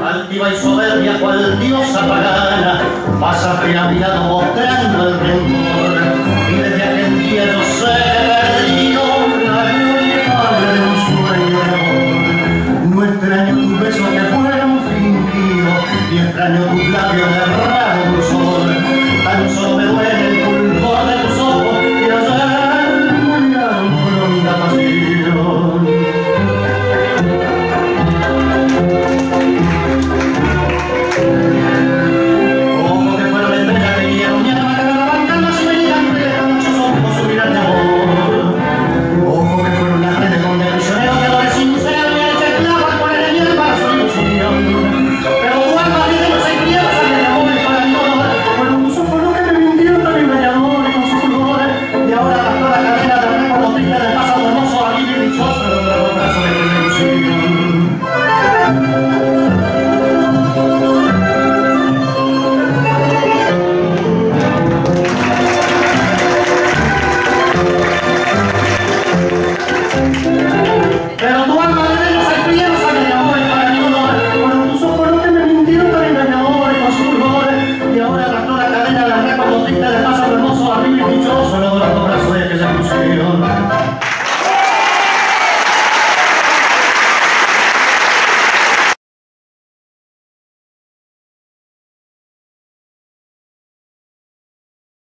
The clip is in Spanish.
Altiva y soberbia cual diosa pagana, pásate a mi lado mostrando el rencor, y desde aquel día no sé perdido la gloria de un sueño de amor. No extraño tus besos que fueron fingidos, y extraño tus labios de raro dulzor. Tan solo me duele el pulgor de tus ojos que ayer murieron con honda pasión. Y ahora la cadena de recuerdos tristes del pasado hermoso, alivio y dichoso de un brazo de